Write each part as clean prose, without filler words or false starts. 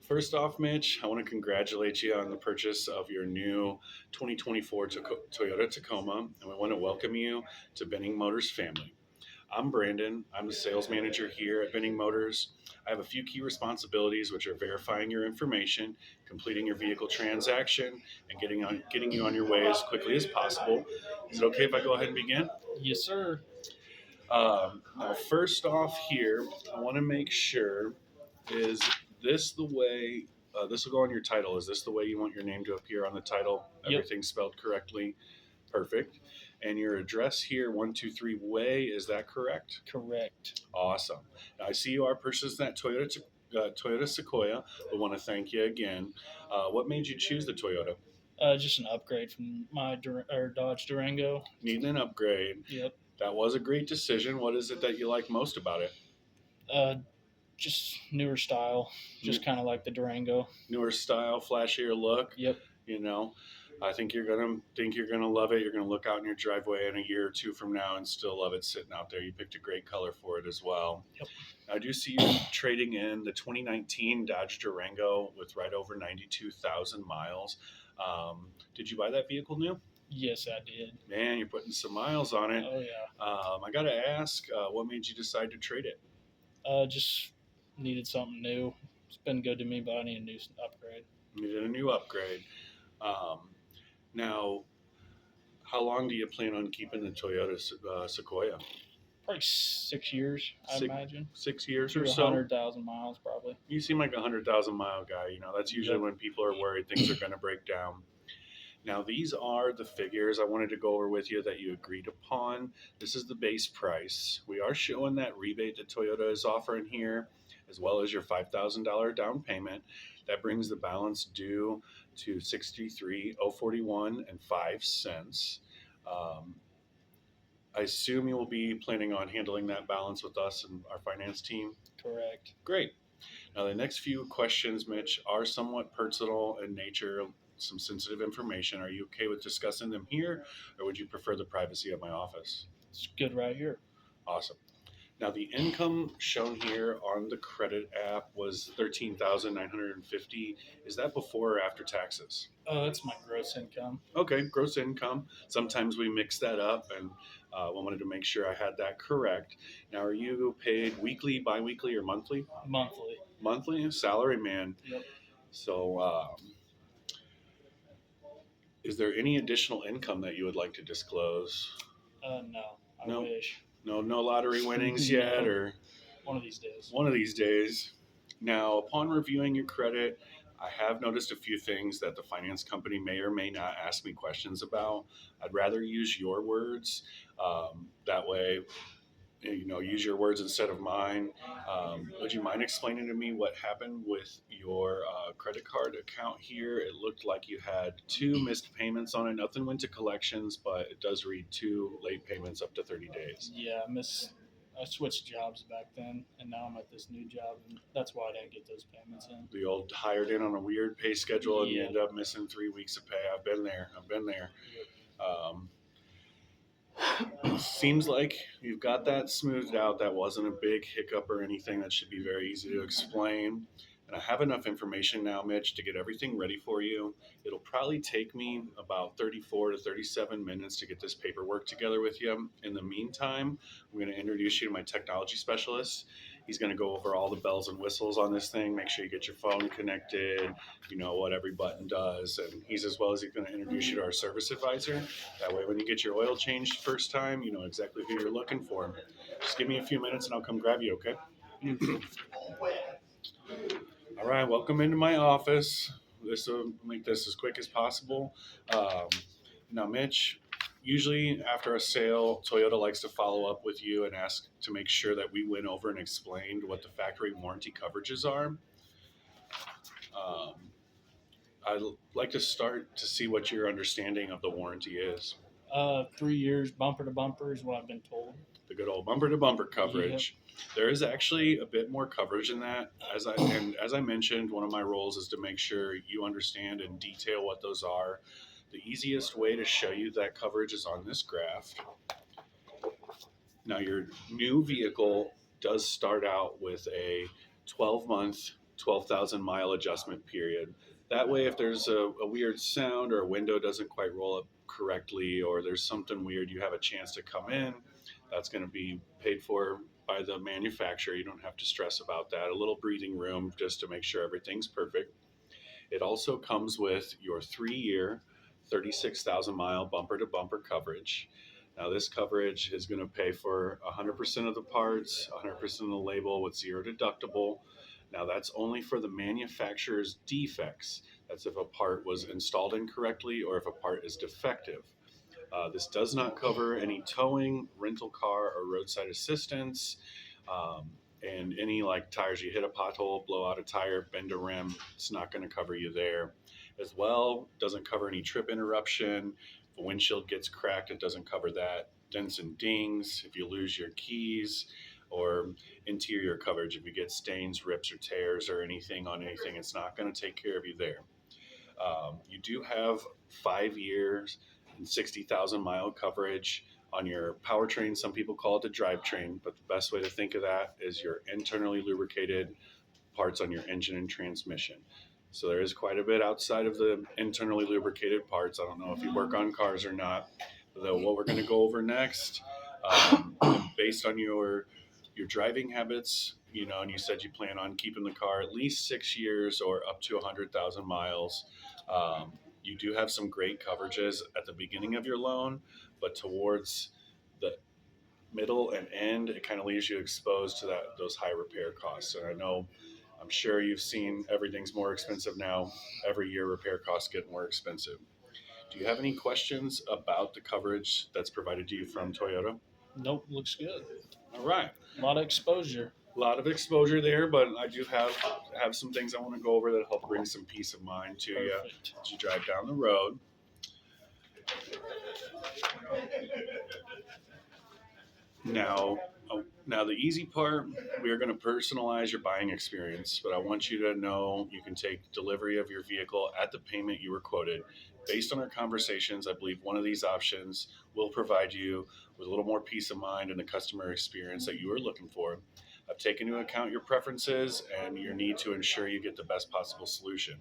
First off, Mitch, I want to congratulate you on the purchase of your new 2024 Toyota Tacoma, and we want to welcome you to Benning Motors family. I'm Brandon. I'm the sales manager here at Benning Motors. I have a few key responsibilities, which are verifying your information, completing your vehicle transaction, and getting you on your way as quickly as possible. Is it okay if I go ahead and begin? Yes, sir. Now, first off, here, I want to make sure is this the way? This will go on your title. Is this the way you want your name to appear on the title? Yep, Everything spelled correctly. Perfect. And your address here, 123 Way, is that correct? correct. Awesome. Now, I see you are purchasing that Toyota Sequoia. We want to thank you again. What made you choose the Toyota? Just an upgrade from my Dodge Durango. Needing an upgrade. Yep. That was a great decision. What is it that you like most about it? Uh, just newer style, New- just kind of like the Durango. Newer style, flashier look. Yep. You know, I think you're gonna love it. You're gonna look out in your driveway in a year or two from now and still love it sitting out there. You picked a great color for it as well. Yep. I do see you trading in the 2019 Dodge Durango with right over 92,000 miles. Did you buy that vehicle new? Yes, I did. Man, you're putting some miles on it. Oh yeah. I gotta ask, what made you decide to trade it? Just needed something new. It's been good to me, but I need a new upgrade. You needed a new upgrade. Um, Now, how long do you plan on keeping the Toyota Sequoia? Probably 6 years, I Six, imagine. 6 years or To so? 100,000 miles, probably. You seem like a 100,000 mile guy. You know, that's usually Yep. when people are worried things are going to break down. Now, these are the figures I wanted to go over with you that you agreed upon. This is the base price. We are showing that rebate that Toyota is offering here, as well as your $5,000 down payment. That brings the balance due to 63,041 and 5 cents. Um, I assume you will be planning on handling that balance with us and our finance team. Correct. Great. Now, the next few questions, Mitch, are somewhat personal in nature, some sensitive information. Are you okay with discussing them here, or would you prefer the privacy of my office? It's good right here. Awesome. Now, the income shown here on the credit app was 13,950. Is that before or after taxes? That's my gross income. Okay, gross income. Sometimes we mix that up, and I wanted to make sure I had that correct. Now, are you paid weekly, biweekly, or monthly? Monthly. Monthly, salary man. Yep. So, is there any additional income that you would like to disclose? No. I No, wish. no lottery winnings yet, No. or One of these days. one of these days. Now, upon reviewing your credit, I have noticed a few things that the finance company may or may not ask me questions about. I'd rather use your words. That way, use your words instead of mine. Would you mind explaining to me what happened with your credit card account here? It looked like you had two missed payments on it. Nothing went to collections, but it does read two late payments up to 30 days. Yeah, I switched jobs back then, and now I'm at this new job, and that's why I didn't get those payments in. The old hired in on a weird pay schedule and you Yeah. end up missing 3 weeks of pay. I've been there. I've been there. Um, Seems like you've got that smoothed out. That wasn't a big hiccup or anything. That should be very easy to explain. And I have enough information now, Mitch, to get everything ready for you. It'll probably take me about 34 to 37 minutes to get this paperwork together with you. In the meantime, I'm going to introduce you to my technology specialist. He's going to go over all the bells and whistles on this thing, make sure you get your phone connected, you know what every button does. And he's going to introduce you to our service advisor. That way, when you get your oil changed first time, you know exactly who you're looking for. Just give me a few minutes and I'll come grab you, okay? All right, welcome into my office. This will make this as quick as possible. Um, Now, Mitch, usually after a sale, Toyota likes to follow up with you and ask to make sure that we went over and explained what the factory warranty coverages are. Um, I'd like to start to see what your understanding of the warranty is. 3 years, bumper to bumper is what I've been told. The good old bumper to bumper coverage. There is actually a bit more coverage in that. As I mentioned, one of my roles is to make sure you understand in detail what those are. The easiest way to show you that coverage is on this graph. Now, your new vehicle does start out with a 12-month 12,000 mile adjustment period. That way, if there's a weird sound or a window doesn't quite roll up correctly, or there's something weird, you have a chance to come in. That's going to be paid for by the manufacturer. You don't have to stress about that. A little breathing room just to make sure everything's perfect. It also comes with your 3 year, 36,000 mile bumper to bumper coverage. Now, this coverage is going to pay for 100% of the parts, 100% of the label with zero deductible. Now, that's only for the manufacturer's defects. That's if a part was installed incorrectly or if a part is defective. This does not cover any towing, rental car, or roadside assistance. Um, and any like tires, you hit a pothole, blow out a tire, bend a rim, it's not going to cover you there. As well, doesn't cover any trip interruption. If a windshield gets cracked, it doesn't cover that. Dents and dings, if you lose your keys, or interior coverage, if you get stains, rips, or tears, or anything on anything, it's not going to take care of you there. You do have 5 years and 60,000 mile coverage on your powertrain. Some people call it the drivetrain, but the best way to think of that is your internally lubricated parts on your engine and transmission. So there is quite a bit outside of the internally lubricated parts. I don't know if you work on cars or not. Though what we're going to go over next, based on your driving habits, and you said you plan on keeping the car at least 6 years or up to 100,000 miles. You do have some great coverages at the beginning of your loan, but towards the middle and end, it kind of leaves you exposed to those high repair costs. And I'm sure you've seen everything's more expensive now. Every year, repair costs get more expensive. Do you have any questions about the coverage that's provided to you from Toyota? Nope, looks good. All right. A lot of exposure. A lot of exposure there, but I do have some things I want to go over that help bring some peace of mind to you Perfect. as you drive down the road. Now, now the easy part, we are going to personalize your buying experience, but I want you to know you can take delivery of your vehicle at the payment you were quoted. Based on our conversations, I believe one of these options will provide you with a little more peace of mind and the customer experience that you are looking for. I've taken into account your preferences and your need to ensure you get the best possible solution.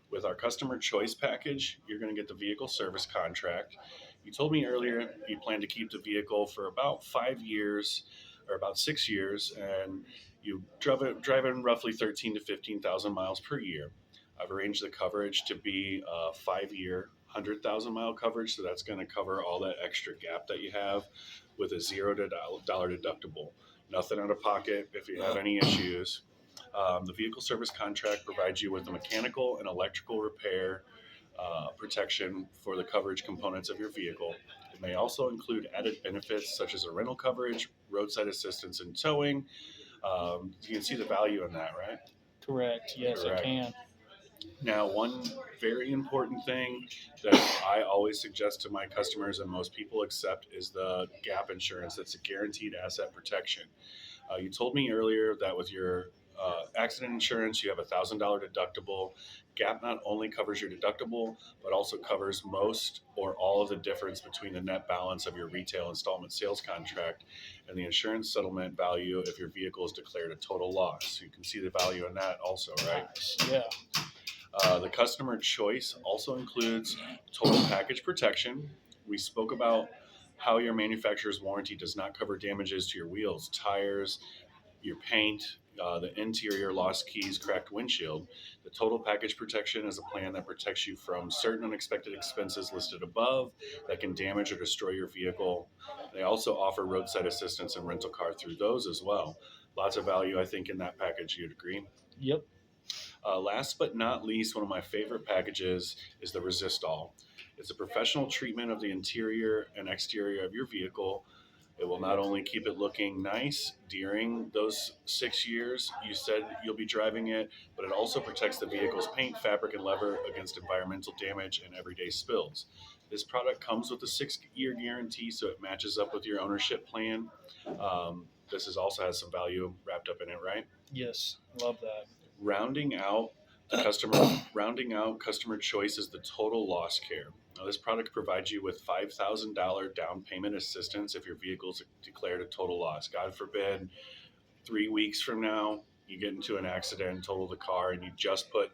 With our customer choice package, you're going to get the vehicle service contract. You told me earlier you plan to keep the vehicle for about 5 years or about 6 years, and you drive it roughly 13 to 15,000 miles per year. I've arranged the coverage to be a 5 year, 100,000 mile coverage, so that's going to cover all that extra gap that you have with a $0 deductible. Nothing out of pocket if you have any issues. The vehicle service contract provides you with the mechanical and electrical repair protection for the coverage components of your vehicle. It may also include added benefits such as a rental coverage, roadside assistance, and towing. You can see the value in that, right? Correct. Yes, Correct. I can. Now, one very important thing that I always suggest to my customers and most people accept is the gap insurance. That's a guaranteed asset protection. You told me earlier that with your accident insurance, you have $1,000 deductible. GAP not only covers your deductible, but also covers most or all of the difference between the net balance of your retail installment sales contract and the insurance settlement value if your vehicle is declared a total loss. You can see the value in that also, right? Nice. Yeah. The customer choice also includes total package protection. We spoke about how your manufacturer's warranty does not cover damages to your wheels, tires, your paint, the interior, lost keys, cracked windshield. The total package protection is a plan that protects you from certain unexpected expenses listed above that can damage or destroy your vehicle. They also offer roadside assistance and rental car through those as well. Lots of value, I think, in that package. You'd agree? Yep. Last but not least, one of my favorite packages is the Resistol. It's a professional treatment of the interior and exterior of your vehicle. It will not only keep it looking nice during those 6 years you said you'll be driving it, but it also protects the vehicle's paint, fabric, and leather against environmental damage and everyday spills. This product comes with a 6 year guarantee, so it matches up with your ownership plan. Also has some value wrapped up in it, right? Yes. Love that. Rounding out customer choice is the total loss care. Now, this product provides you with $5,000 down payment assistance if your vehicle is declared a total loss. God forbid, 3 weeks from now, you get into an accident and total the car, and you just put,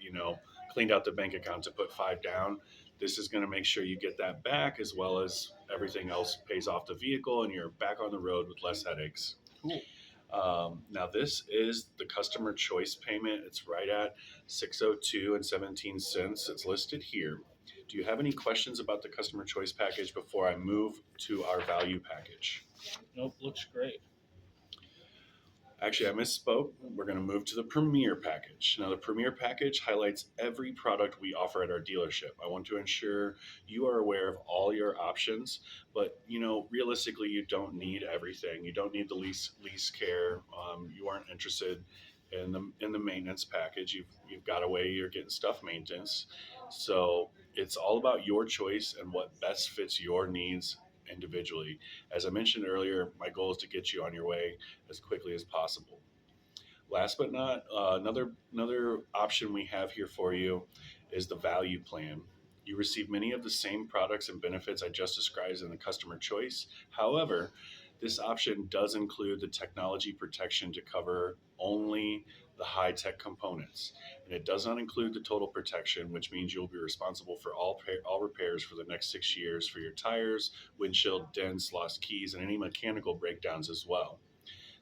cleaned out the bank account to put 5 down. This is going to make sure you get that back, as well as everything else pays off the vehicle, and you're back on the road with less headaches. Cool. Now this is the customer choice payment. It's right at $602.17. It's listed here. Do you have any questions about the customer choice package before I move to our value package? Nope, looks great. Actually, I misspoke. We're going to move to the Premier package. Now, the Premier package highlights every product we offer at our dealership. I want to ensure you are aware of all your options, but realistically, you don't need everything. You don't need the lease care. You aren't interested in the maintenance package. You've got a way you're getting stuff maintenance. So it's all about your choice and what best fits your needs individually. As I mentioned earlier, my goal is to get you on your way as quickly as possible. Last but not another option we have here for you is the value plan. You receive many of the same products and benefits I just described in the customer choice. However, this option does include the technology protection to cover only the high-tech components, and it does not include the total protection, which means you'll be responsible for all repairs for the next 6 years for your tires, windshield, dents, lost keys, and any mechanical breakdowns as well.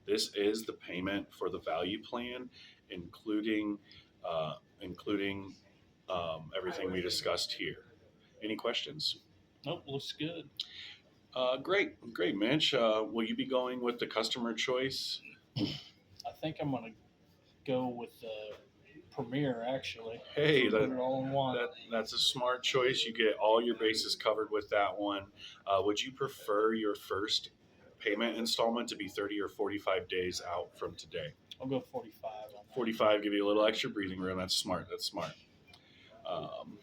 This is the payment for the value plan, including everything we discussed here. Any questions? Nope, looks good. Great, Mitch. Will you be going with the customer choice? I think I'm gonna go with the Premier actually. Hey, Put it all in one. that's a smart choice. You get all your bases covered with that one. Would you prefer your first payment installment to be 30 or 45 days out from today? I'll go 45 on that. 45, give you a little extra breathing room. That's smart. Um,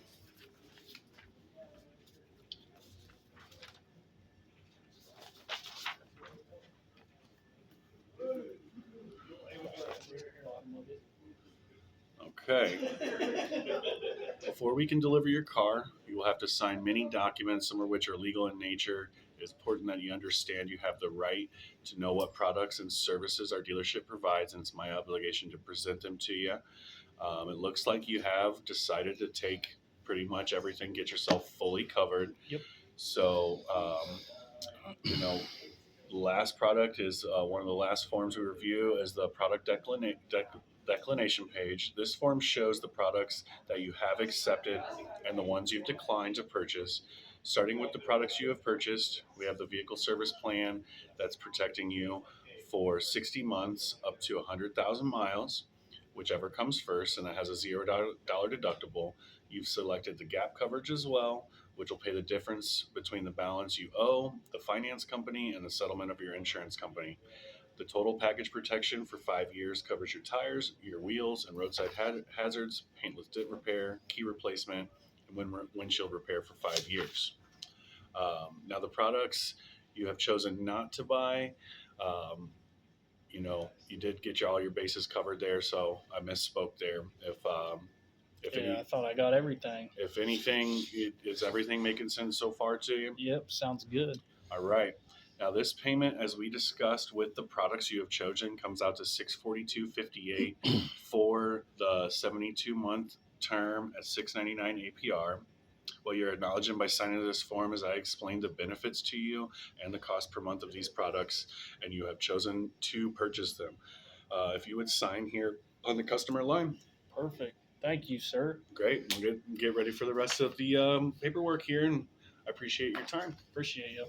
okay. Before we can deliver your car, you will have to sign many documents, some of which are legal in nature. It's important that you understand you have the right to know what products and services our dealership provides, and it's my obligation to present them to you. It looks like you have decided to take pretty much everything, get yourself fully covered. Yep. So, the last product is one of the last forms we review is the product declination page. This form shows the products that you have accepted and the ones you've declined to purchase. Starting with the products you have purchased, we have the vehicle service plan that's protecting you for 60 months up to 100,000 miles, whichever comes first, and it has a $0 deductible. You've selected the gap coverage as well, which will pay the difference between the balance you owe the finance company and the settlement of your insurance company. The total package protection for 5 years covers your tires, your wheels, and roadside hazards, paintless dent repair, key replacement, and windshield repair for 5 years. Now, the products you have chosen not to buy, you did get all your bases covered there, so I misspoke there. I thought I got everything. If anything, is everything making sense so far to you? Yep, sounds good. All right. Now, this payment, as we discussed with the products you have chosen, comes out to $642.58 for the 72-month term at $699 APR. What you're acknowledging by signing this form is I explained the benefits to you and the cost per month of these products, and you have chosen to purchase them. If you would sign here on the customer line. Perfect. Thank you, sir. Great. We'll get ready for the rest of the paperwork here, and I appreciate your time. Appreciate you.